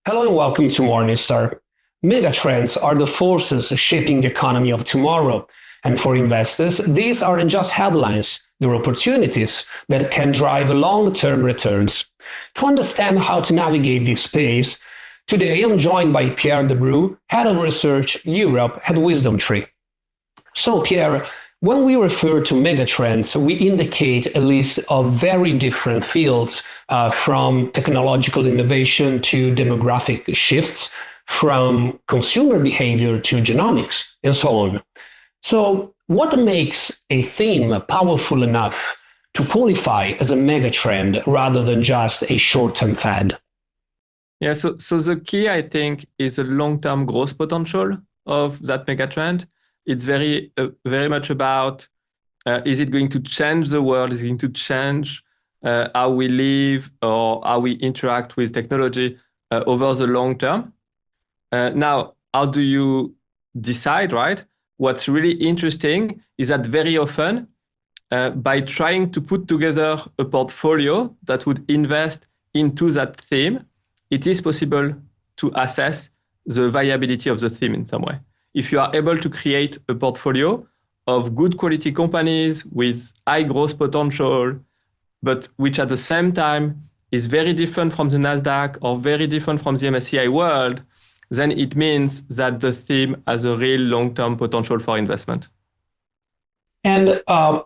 Hello and welcome to Morningstar. Megatrends are the forces shaping the economy of tomorrow. And for investors, these aren't just headlines, they're opportunities that can drive long-term returns. To understand how to navigate this space, today I'm joined by Pierre Debreu, Head of Research Europe at WisdomTree. So Pierre, when we refer to megatrends, we indicate a list of very different fields, from technological innovation to demographic shifts, from consumer behavior to genomics, and so on. So, what makes a theme powerful enough to qualify as a megatrend rather than just a short-term fad? Yeah, so the key, I think, is the long-term growth potential of that megatrend. It's very much about, is it going to change the world? Is it going to change how we live or how we interact with technology over the long term? Now, how do you decide, right? What's really interesting is that very often, by trying to put together a portfolio that would invest into that theme, it is possible to assess the viability of the theme in some way. If you are able to create a portfolio of good quality companies with high growth potential, but which at the same time is very different from the NASDAQ or very different from the MSCI World, then it means that the theme has a real long-term potential for investment. And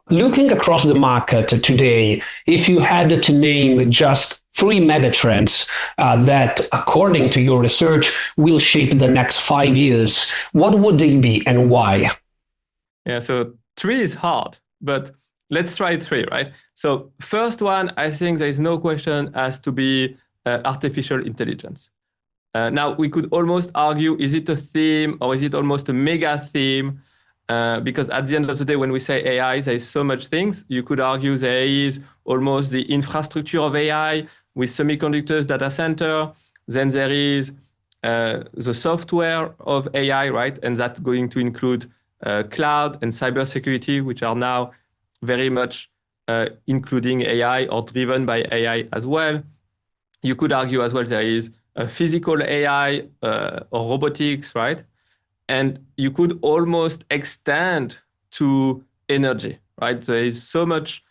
looking across the market today, if you had to name just three megatrends that, according to your research, will shape the next 5 years, what would they be and why? Yeah, so three is hard, but let's try three, right? So first one, I think there is no question, has to be artificial intelligence. Now, we could almost argue, is it a theme or is it almost a mega theme? Because at the end of the day, when we say AI, there is so much things. You could argue there is almost the infrastructure of AI with semiconductors, data center. Then there is the software of AI, right? And that's going to include cloud and cybersecurity, which are now very much including AI or driven by AI as well. You could argue as well there is physical AI or robotics, right? And you could almost extend to energy, right? There is so much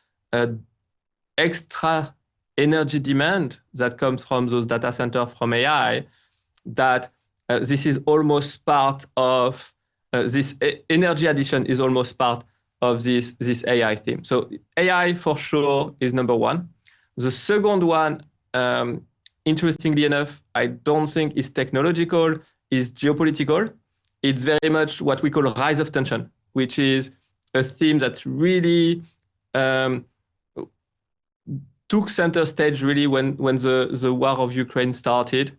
extra energy demand that comes from those data centers from AI that this is almost part of this energy addition is almost part of this AI theme. So AI for sure is number one. The second one, interestingly enough, I don't think is technological, is geopolitical. It's very much what we call rise of tension, which is a theme that really took center stage really when the war of Ukraine started,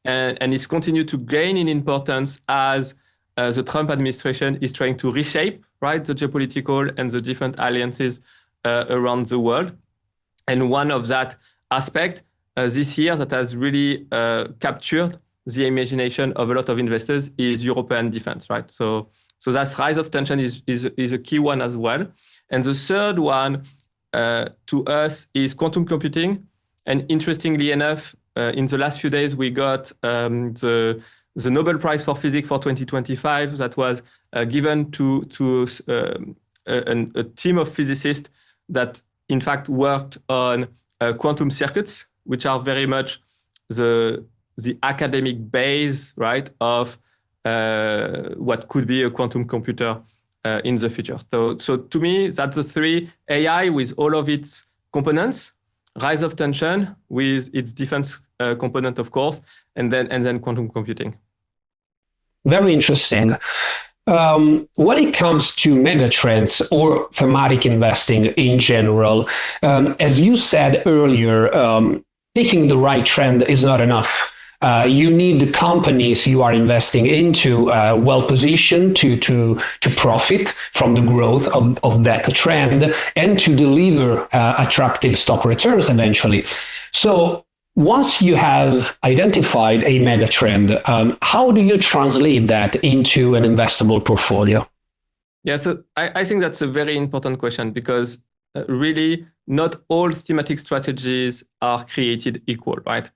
and it's continued to gain in importance as the Trump administration is trying to reshape, right, the geopolitical and the different alliances around the world. And one of that aspect this year that has really captured the imagination of a lot of investors is European defense, right? So that's rise of tension is a key one as well. And the third one to us is quantum computing. And interestingly enough, in the last few days, we got the Nobel Prize for Physics for 2025 that was given to a team of physicists that in fact worked on quantum circuits, which are very much the academic base, right, of what could be a quantum computer in the future. So to me, that's the three: AI with all of its components, rise of tension with its defense component, of course, and then quantum computing. Very interesting. When it comes to megatrends or thematic investing in general, as you said earlier, picking the right trend is not enough. You need the companies you are investing into well-positioned to profit from the growth of that trend and to deliver attractive stock returns eventually. So once you have identified a megatrend, how do you translate that into an investable portfolio? Yeah, so I think that's a very important question because really not all thematic strategies are created equal, right?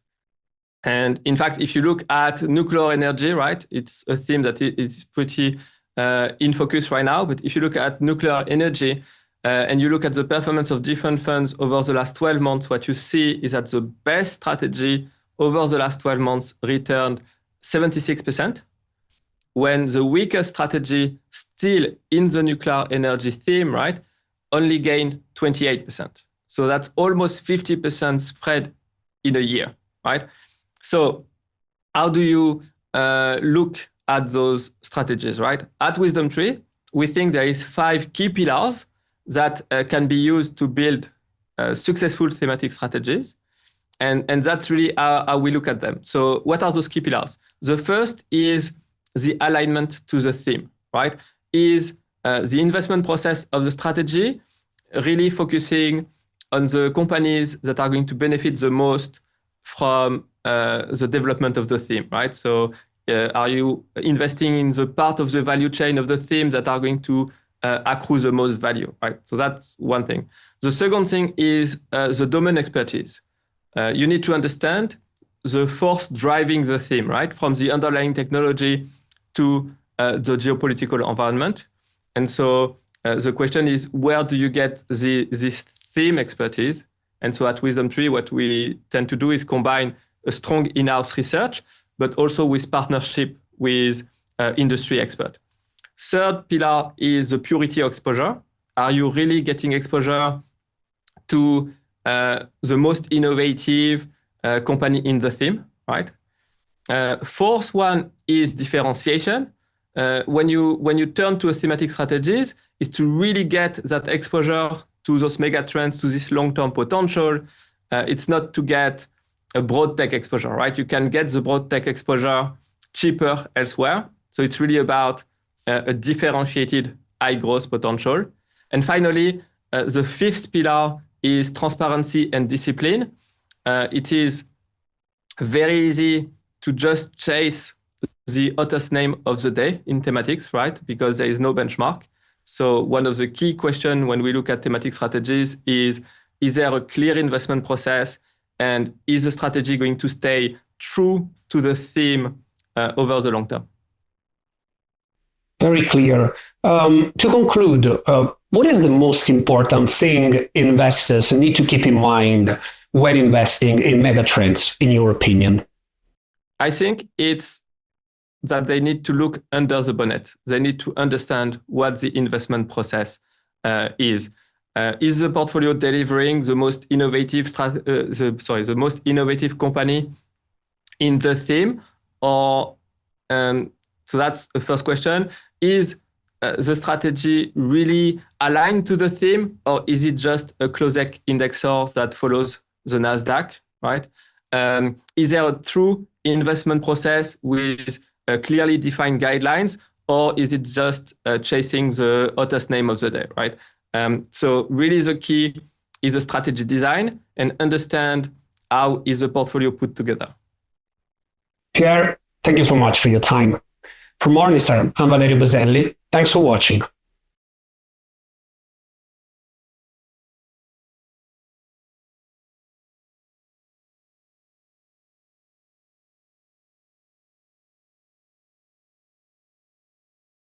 And in fact, if you look at nuclear energy, right, it's a theme that is pretty in focus right now. But if you look at nuclear energy and you look at the performance of different funds over the last 12 months, what you see is that the best strategy over the last 12 months returned 76%, when the weakest strategy still in the nuclear energy theme, right, only gained 28%. So that's almost 50% spread in a year, right? So how do you look at those strategies, right? At WisdomTree, we think there is 5 key pillars that can be used to build successful thematic strategies. And that's really how we look at them. So what are those key pillars? The first is the alignment to the theme, right? Is the investment process of the strategy really focusing on the companies that are going to benefit the most from the development of the theme, right? So are you investing in the part of the value chain of the theme that are going to accrue the most value, right? So that's one thing. The second thing is the domain expertise. You need to understand the force driving the theme, right? From the underlying technology to the geopolitical environment. And so the question is, where do you get this theme expertise? And so at WisdomTree, what we tend to do is combine a strong in-house research, but also with partnership with industry expert. Third pillar is the purity of exposure. Are you really getting exposure to the most innovative company in the theme, right? Fourth one is differentiation. When you turn to a thematic strategies, is to really get that exposure to those megatrends, to this long-term potential. It's not to get a broad tech exposure, right? You can get the broad tech exposure cheaper elsewhere. So it's really about a differentiated high growth potential. And finally, the fifth pillar is transparency and discipline. It is very easy to just chase the hottest name of the day in thematics, right? Because there is no benchmark. So one of the key questions when we look at thematic strategies is there a clear investment process? And is the strategy going to stay true to the theme over the long term? Very clear. To conclude, what is the most important thing investors need to keep in mind when investing in megatrends, in your opinion? I think it's that they need to look under the bonnet. They need to understand what the investment process is. Is the portfolio delivering the most innovative the most innovative company in the theme? Or so that's the first question. Is the strategy really aligned to the theme, or is it just a closed indexer that follows the Nasdaq, right? Is there a true investment process with clearly defined guidelines, or is it just chasing the hottest name of the day, right? So really the key is a strategy design and understand how is the portfolio put together. Pierre, thank you so much for your time. For Morningstar, I'm Valerio Baselli. Thanks for watching.